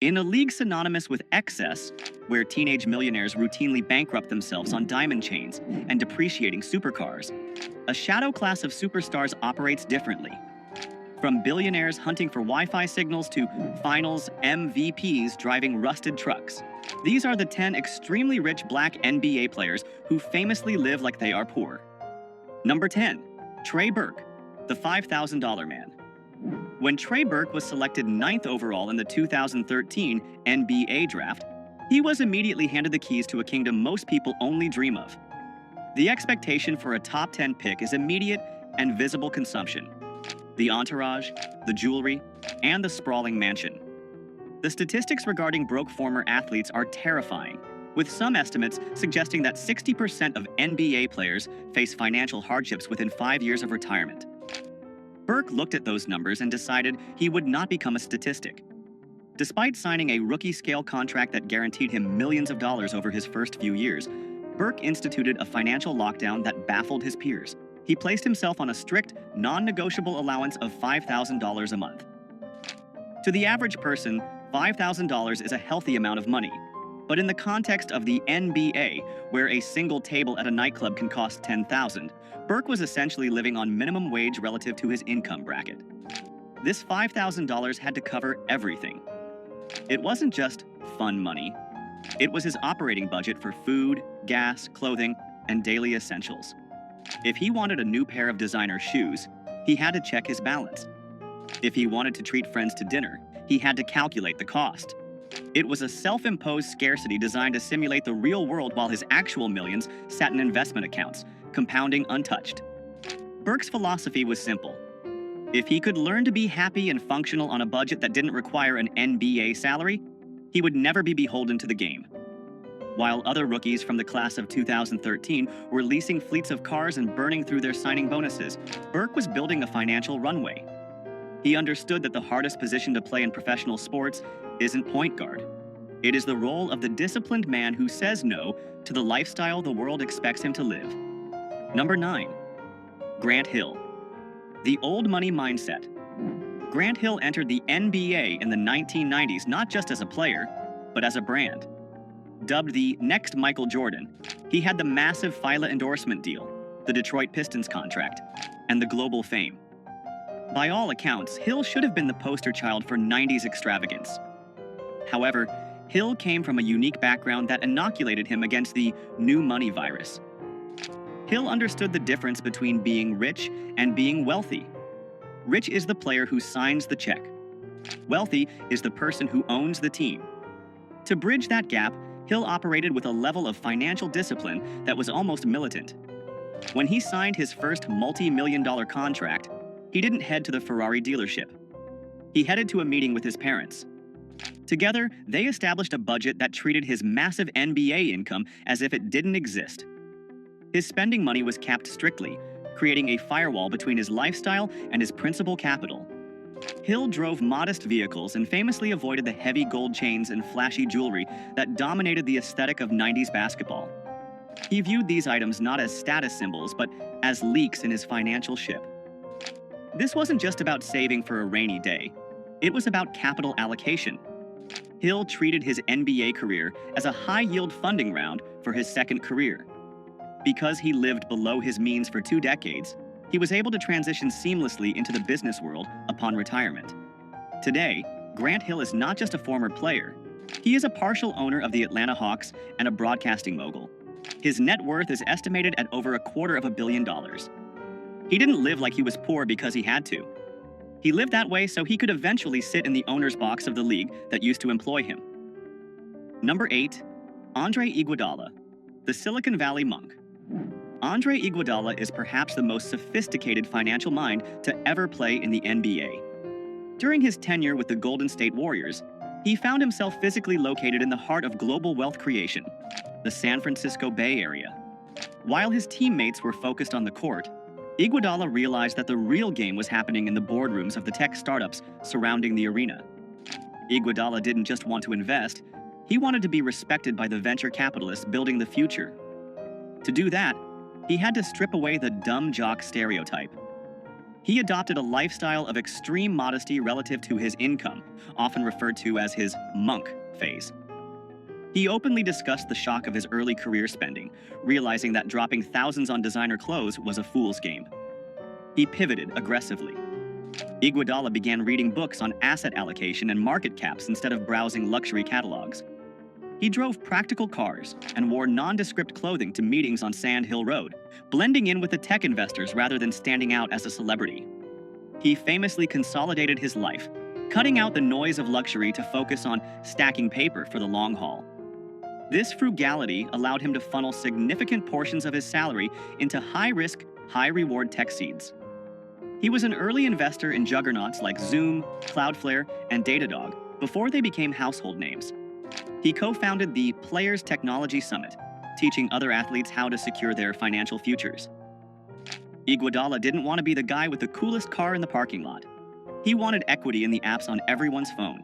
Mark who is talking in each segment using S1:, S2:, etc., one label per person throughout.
S1: In a league synonymous with excess, where teenage millionaires routinely bankrupt themselves on diamond chains and depreciating supercars, a shadow class of superstars operates differently. From billionaires hunting for Wi-Fi signals to finals MVPs driving rusted trucks. These are the 10 extremely rich black NBA players who famously live like they are poor. Number 10. Trey Burke, the $5,000 man. When Trey Burke was selected 9th overall in the 2013 NBA draft, he was immediately handed the keys to a kingdom most people only dream of. The expectation for a top 10 pick is immediate and visible consumption. The entourage, the jewelry, and the sprawling mansion. The statistics regarding broke former athletes are terrifying, with some estimates suggesting that 60% of NBA players face financial hardships within 5 years of retirement. Burke looked at those numbers and decided he would not become a statistic. Despite signing a rookie-scale contract that guaranteed him millions of dollars over his first few years, Burke instituted a financial lockdown that baffled his peers. He placed himself on a strict, non-negotiable allowance of $5,000 a month. To the average person, $5,000 is a healthy amount of money. But in the context of the NBA, where a single table at a nightclub can cost $10,000, Burke was essentially living on minimum wage relative to his income bracket. This $5,000 had to cover everything. It wasn't just fun money. It was his operating budget for food, gas, clothing, and daily essentials. If he wanted a new pair of designer shoes, he had to check his balance. If he wanted to treat friends to dinner, he had to calculate the cost. It was a self-imposed scarcity designed to simulate the real world while his actual millions sat in investment accounts, compounding untouched. Burke's philosophy was simple. If he could learn to be happy and functional on a budget that didn't require an NBA salary, he would never be beholden to the game. While other rookies from the class of 2013 were leasing fleets of cars and burning through their signing bonuses, Burke was building a financial runway. He understood that the hardest position to play in professional sports isn't point guard. It is the role of the disciplined man who says no to the lifestyle the world expects him to live. Number 9. Grant Hill. The old money mindset. Grant Hill entered the NBA in the 1990s not just as a player, but as a brand. Dubbed the next Michael Jordan, he had the massive Fila endorsement deal, the Detroit Pistons contract, and the global fame. By all accounts, Hill should have been the poster child for 90s extravagance. However, Hill came from a unique background that inoculated him against the new money virus. Hill understood the difference between being rich and being wealthy. Rich is the player who signs the check. Wealthy is the person who owns the team. To bridge that gap, Hill operated with a level of financial discipline that was almost militant. When he signed his first multi-million-dollar contract, he didn't head to the Ferrari dealership. He headed to a meeting with his parents. Together, they established a budget that treated his massive NBA income as if it didn't exist. His spending money was capped strictly, creating a firewall between his lifestyle and his principal capital. Hill drove modest vehicles and famously avoided the heavy gold chains and flashy jewelry that dominated the aesthetic of 90s basketball. He viewed these items not as status symbols, but as leaks in his financial ship. This wasn't just about saving for a rainy day. It was about capital allocation. Hill treated his NBA career as a high-yield funding round for his second career. Because he lived below his means for 2 decades, he was able to transition seamlessly into the business world upon retirement. Today, Grant Hill is not just a former player. He is a partial owner of the Atlanta Hawks and a broadcasting mogul. His net worth is estimated at over $250 million. He didn't live like he was poor because he had to. He lived that way so he could eventually sit in the owner's box of the league that used to employ him. Number 8. Andre Iguodala, the Silicon Valley monk. Andre Iguodala is perhaps the most sophisticated financial mind to ever play in the NBA. During his tenure with the Golden State Warriors, he found himself physically located in the heart of global wealth creation, the San Francisco Bay Area. While his teammates were focused on the court, Iguodala realized that the real game was happening in the boardrooms of the tech startups surrounding the arena. Iguodala didn't just want to invest, he wanted to be respected by the venture capitalists building the future. To do that, he had to strip away the dumb jock stereotype. He adopted a lifestyle of extreme modesty relative to his income, often referred to as his monk phase. He openly discussed the shock of his early career spending, realizing that dropping thousands on designer clothes was a fool's game. He pivoted aggressively. Iguodala began reading books on asset allocation and market caps instead of browsing luxury catalogs. He drove practical cars and wore nondescript clothing to meetings on Sand Hill Road, blending in with the tech investors rather than standing out as a celebrity. He famously consolidated his life, cutting out the noise of luxury to focus on stacking paper for the long haul. This frugality allowed him to funnel significant portions of his salary into high-risk, high-reward tech seeds. He was an early investor in juggernauts like Zoom, Cloudflare, and Datadog before they became household names. He co-founded the Players Technology Summit, teaching other athletes how to secure their financial futures. Iguodala didn't want to be the guy with the coolest car in the parking lot. He wanted equity in the apps on everyone's phone.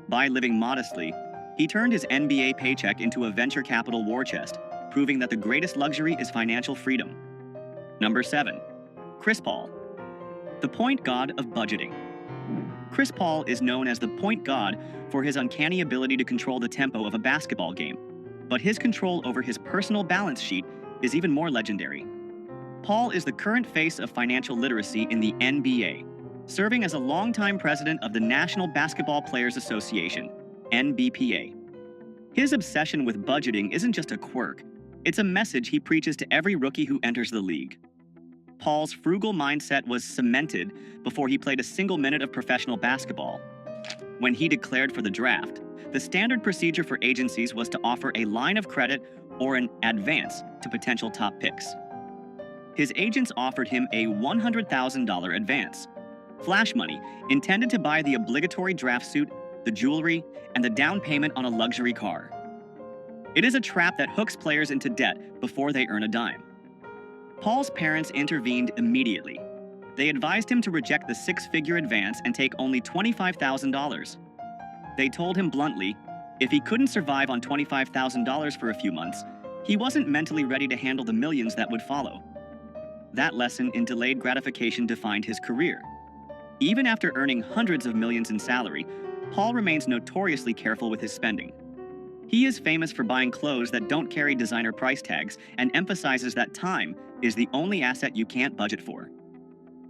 S1: By living modestly, he turned his NBA paycheck into a venture capital war chest, proving that the greatest luxury is financial freedom. Number 7. Chris Paul, the point god of budgeting. Chris Paul is known as the point god for his uncanny ability to control the tempo of a basketball game, but his control over his personal balance sheet is even more legendary. Paul is the current face of financial literacy in the NBA, serving as a longtime president of the National Basketball Players Association, NBPA. His obsession with budgeting isn't just a quirk, it's a message he preaches to every rookie who enters the league. Paul's frugal mindset was cemented before he played a single minute of professional basketball. When he declared for the draft, the standard procedure for agencies was to offer a line of credit or an advance to potential top picks. His agents offered him a $100,000 advance, flash money intended to buy the obligatory draft suit, the jewelry, and the down payment on a luxury car. It is a trap that hooks players into debt before they earn a dime. Paul's parents intervened immediately. They advised him to reject the six-figure advance and take only $25,000. They told him bluntly, if he couldn't survive on $25,000 for a few months, he wasn't mentally ready to handle the millions that would follow. That lesson in delayed gratification defined his career. Even after earning hundreds of millions in salary, Paul remains notoriously careful with his spending. He is famous for buying clothes that don't carry designer price tags and emphasizes that time is the only asset you can't budget for.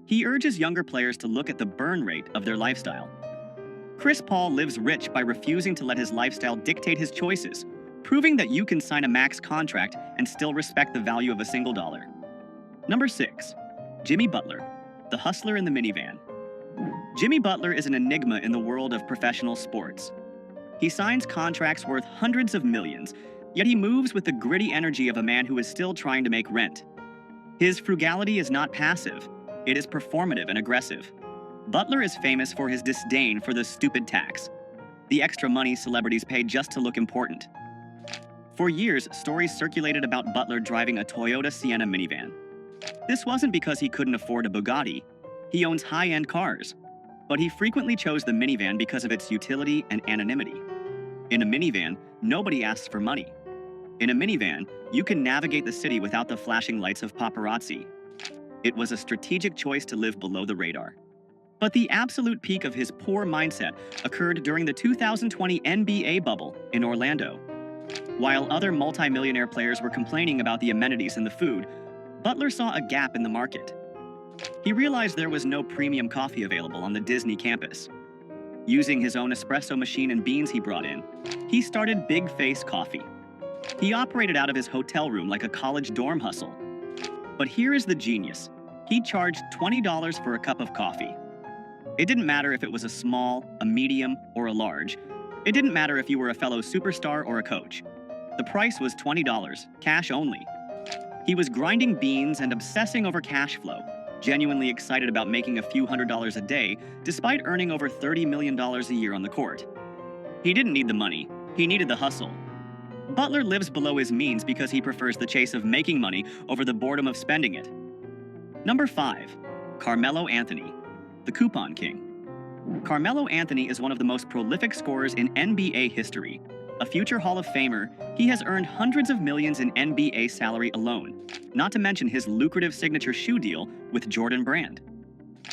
S1: He urges younger players to look at the burn rate of their lifestyle. Chris Paul lives rich by refusing to let his lifestyle dictate his choices, proving that you can sign a max contract and still respect the value of a single dollar. Number 6. Jimmy Butler, the hustler in the minivan. Jimmy Butler is an enigma in the world of professional sports. He signs contracts worth hundreds of millions, yet he moves with the gritty energy of a man who is still trying to make rent. His frugality is not passive, it is performative and aggressive. Butler is famous for his disdain for the stupid tax, the extra money celebrities pay just to look important. For years, stories circulated about Butler driving a Toyota Sienna minivan. This wasn't because he couldn't afford a Bugatti. He owns high-end cars. But he frequently chose the minivan because of its utility and anonymity. In a minivan, nobody asks for money. In a minivan, you can navigate the city without the flashing lights of paparazzi. It was a strategic choice to live below the radar. But the absolute peak of his poor mindset occurred during the 2020 NBA bubble in Orlando. While other multimillionaire players were complaining about the amenities and the food, Butler saw a gap in the market. He realized there was no premium coffee available on the Disney campus. Using his own espresso machine and beans he brought in, he started Big Face Coffee. He operated out of his hotel room like a college dorm hustle. But here is the genius. He charged $20 for a cup of coffee. It didn't matter if it was a small, a medium, or a large. It didn't matter if you were a fellow superstar or a coach. The price was $20, cash only. He was grinding beans and obsessing over cash flow, genuinely excited about making a few $100s a day, despite earning over $30 million a year on the court. He didn't need the money, he needed the hustle. Butler lives below his means because he prefers the chase of making money over the boredom of spending it. Number 5. Carmelo Anthony, the Coupon King. Carmelo Anthony is one of the most prolific scorers in NBA history. A future Hall of Famer, he has earned hundreds of millions in NBA salary alone, not to mention his lucrative signature shoe deal with Jordan Brand.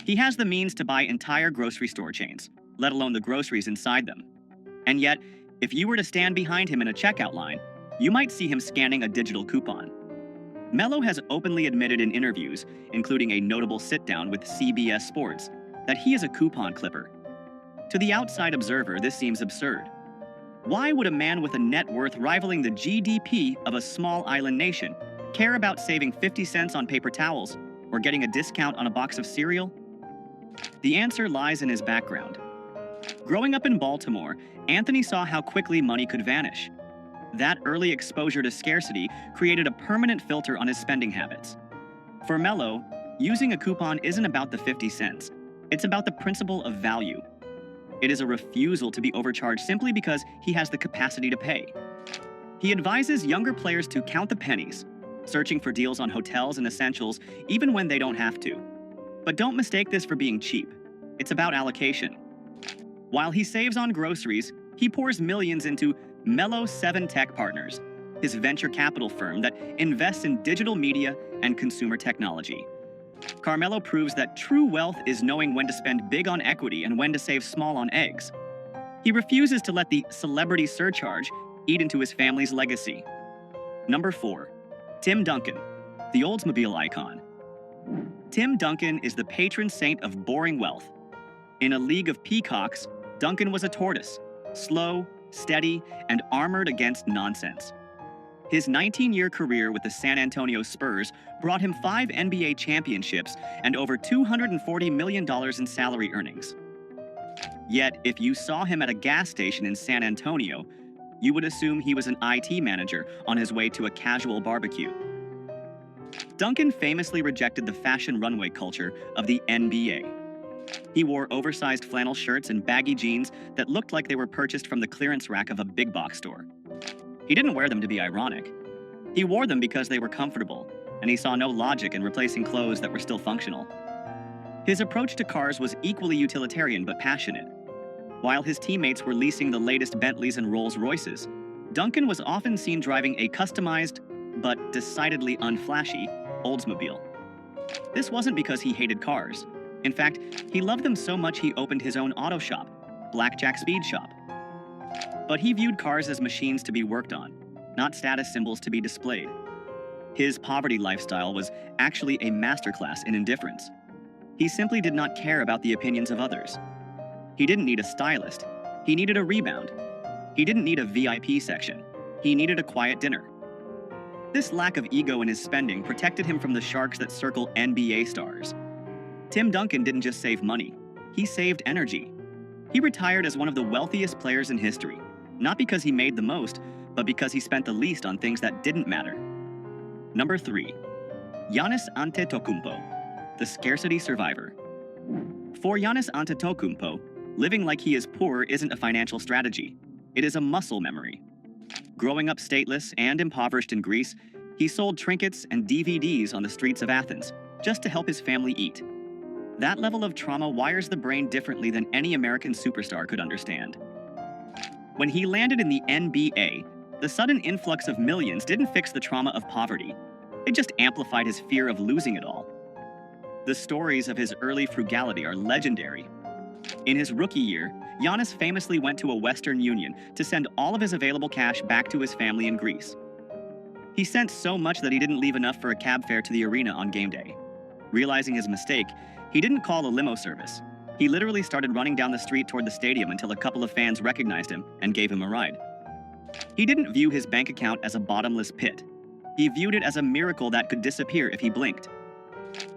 S1: He has the means to buy entire grocery store chains, let alone the groceries inside them. And yet, if you were to stand behind him in a checkout line, you might see him scanning a digital coupon. Mello has openly admitted in interviews, including a notable sit-down with CBS Sports, that he is a coupon clipper. To the outside observer, this seems absurd. Why would a man with a net worth rivaling the GDP of a small island nation care about saving 50 cents on paper towels or getting a discount on a box of cereal? The answer lies in his background. Growing up in Baltimore, Anthony saw how quickly money could vanish. That early exposure to scarcity created a permanent filter on his spending habits. For Mello, using a coupon isn't about the 50 cents. It's about the principle of value. It is a refusal to be overcharged simply because he has the capacity to pay. He advises younger players to count the pennies, searching for deals on hotels and essentials even when they don't have to. But don't mistake this for being cheap. It's about allocation. While he saves on groceries, he pours millions into Mello 7 Tech Partners, his venture capital firm that invests in digital media and consumer technology. Carmelo proves that true wealth is knowing when to spend big on equity and when to save small on eggs. He refuses to let the celebrity surcharge eat into his family's legacy. Number 4. Tim Duncan, the Oldsmobile icon. Tim Duncan is the patron saint of boring wealth. In a league of peacocks, Duncan was a tortoise, slow, steady, and armored against nonsense. His 19-year career with the San Antonio Spurs brought him 5 NBA championships and over $240 million in salary earnings. Yet, if you saw him at a gas station in San Antonio, you would assume he was an IT manager on his way to a casual barbecue. Duncan famously rejected the fashion runway culture of the NBA. He wore oversized flannel shirts and baggy jeans that looked like they were purchased from the clearance rack of a big box store. He didn't wear them to be ironic. He wore them because they were comfortable, and he saw no logic in replacing clothes that were still functional. His approach to cars was equally utilitarian but passionate. While his teammates were leasing the latest Bentleys and Rolls-Royces, Duncan was often seen driving a customized, but decidedly unflashy, Oldsmobile. This wasn't because he hated cars. In fact, he loved them so much he opened his own auto shop, Blackjack Speed Shop. But he viewed cars as machines to be worked on, not status symbols to be displayed. His poverty lifestyle was actually a masterclass in indifference. He simply did not care about the opinions of others. He didn't need a stylist. He needed a rebound. He didn't need a VIP section. He needed a quiet dinner. This lack of ego in his spending protected him from the sharks that circle NBA stars. Tim Duncan didn't just save money. He saved energy. He retired as one of the wealthiest players in history, not because he made the most, but because he spent the least on things that didn't matter. Number 3. Giannis Antetokounmpo, the scarcity survivor. For Giannis Antetokounmpo, living like he is poor isn't a financial strategy. It is a muscle memory. Growing up stateless and impoverished in Greece, he sold trinkets and DVDs on the streets of Athens just to help his family eat. That level of trauma wires the brain differently than any American superstar could understand. When he landed in the NBA, the sudden influx of millions didn't fix the trauma of poverty. It just amplified his fear of losing it all. The stories of his early frugality are legendary. In his rookie year, Giannis famously went to a Western Union to send all of his available cash back to his family in Greece. He sent so much that he didn't leave enough for a cab fare to the arena on game day. Realizing his mistake, he didn't call a limo service. He literally started running down the street toward the stadium until a couple of fans recognized him and gave him a ride. He didn't view his bank account as a bottomless pit. He viewed it as a miracle that could disappear if he blinked.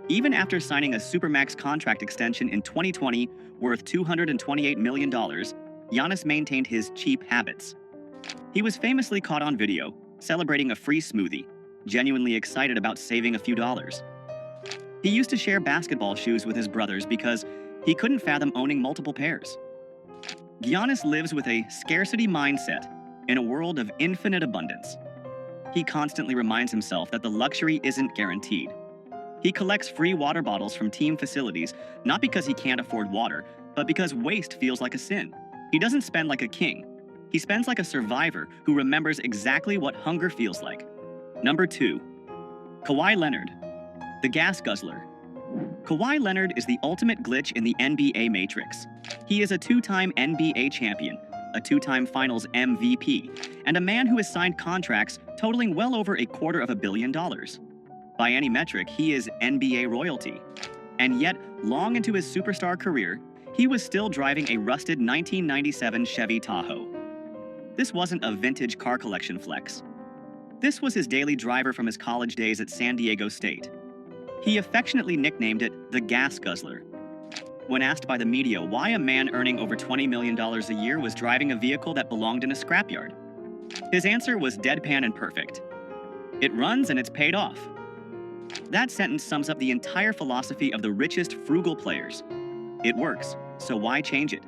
S1: Even after signing a Supermax contract extension in 2020 worth $228 million, Giannis maintained his cheap habits. He was famously caught on video, celebrating a free smoothie, genuinely excited about saving a few dollars. He used to share basketball shoes with his brothers because he couldn't fathom owning multiple pairs. Giannis lives with a scarcity mindset in a world of infinite abundance. He constantly reminds himself that the luxury isn't guaranteed. He collects free water bottles from team facilities, not because he can't afford water, but because waste feels like a sin. He doesn't spend like a king. He spends like a survivor who remembers exactly what hunger feels like. Number 2. Kawhi Leonard, the gas guzzler. Kawhi Leonard is the ultimate glitch in the NBA matrix. He is a two-time NBA champion, a two-time Finals MVP, and a man who has signed contracts totaling well over $250 million. By any metric, he is NBA royalty. And yet, long into his superstar career, he was still driving a rusted 1997 Chevy Tahoe. This wasn't a vintage car collection flex. This was his daily driver from his college days at San Diego State. He affectionately nicknamed it the Gas Guzzler. When asked by the media why a man earning over $20 million a year was driving a vehicle that belonged in a scrapyard, his answer was deadpan and perfect. It runs and it's paid off. That sentence sums up the entire philosophy of the richest frugal players. It works, so why change it?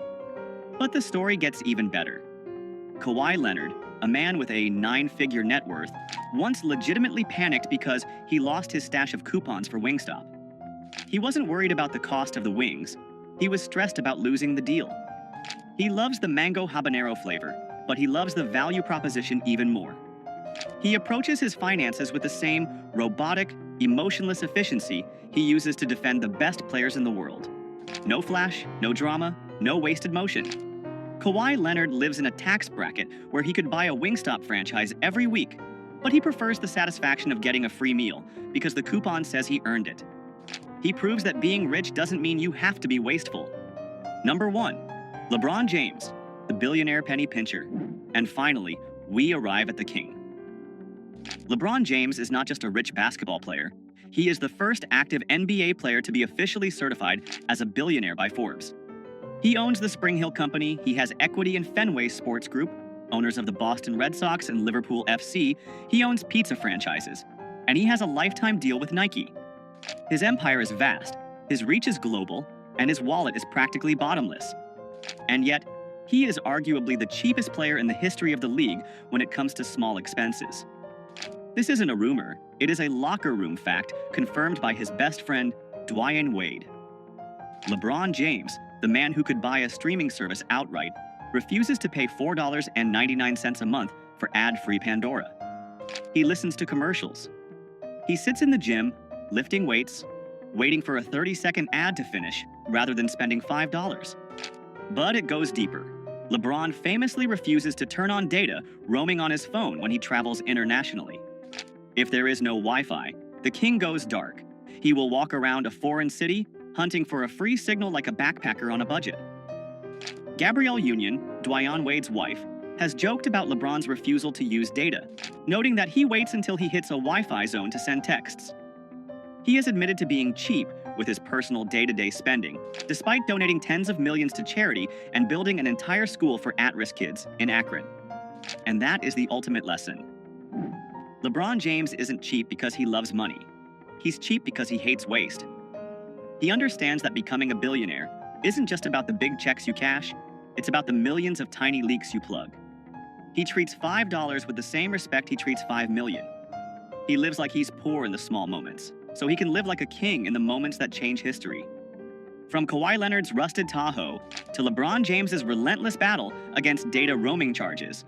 S1: But the story gets even better. Kawhi Leonard, a man with a 9-figure net worth, once legitimately panicked because he lost his stash of coupons for Wingstop. He wasn't worried about the cost of the wings. He was stressed about losing the deal. He loves the mango habanero flavor, but he loves the value proposition even more. He approaches his finances with the same robotic, emotionless efficiency he uses to defend the best players in the world. No flash, no drama, no wasted motion. Kawhi Leonard lives in a tax bracket where he could buy a Wingstop franchise every week, but he prefers the satisfaction of getting a free meal because the coupon says he earned it. He proves that being rich doesn't mean you have to be wasteful. Number 1. LeBron James, the billionaire penny pincher. And finally, we arrive at the king. LeBron James is not just a rich basketball player. He is the first active NBA player to be officially certified as a billionaire by Forbes. He owns the Spring Hill Company, he has equity in Fenway Sports Group, owners of the Boston Red Sox and Liverpool FC, he owns pizza franchises, and he has a lifetime deal with Nike. His empire is vast, his reach is global, and his wallet is practically bottomless. And yet, he is arguably the cheapest player in the history of the league when it comes to small expenses. This isn't a rumor, it is a locker room fact confirmed by his best friend, Dwyane Wade. LeBron James, the man who could buy a streaming service outright, refuses to pay $4.99 a month for ad-free Pandora. He listens to commercials. He sits in the gym, lifting weights, waiting for a 30-second ad to finish rather than spending $5. But it goes deeper. LeBron famously refuses to turn on data roaming on his phone when he travels internationally. If there is no Wi-Fi, the king goes dark. He will walk around a foreign city, hunting for a free signal like a backpacker on a budget. Gabrielle Union, Dwyane Wade's wife, has joked about LeBron's refusal to use data, noting that he waits until he hits a Wi-Fi zone to send texts. He has admitted to being cheap with his personal day-to-day spending, despite donating tens of millions to charity and building an entire school for at-risk kids in Akron. And that is the ultimate lesson. LeBron James isn't cheap because he loves money. He's cheap because he hates waste. He understands that becoming a billionaire isn't just about the big checks you cash, it's about the millions of tiny leaks you plug. He treats $5 with the same respect he treats $5 million. He lives like he's poor in the small moments, so he can live like a king in the moments that change history. From Kawhi Leonard's rusted Tahoe to LeBron James's relentless battle against data roaming charges,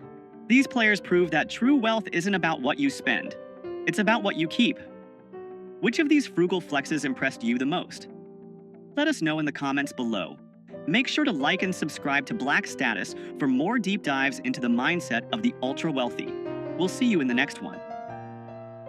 S1: these players prove that true wealth isn't about what you spend, it's about what you keep. Which of these frugal flexes impressed you the most? Let us know in the comments below. Make sure to like and subscribe to Black Status for more deep dives into the mindset of the ultra-wealthy. We'll see you in the next one.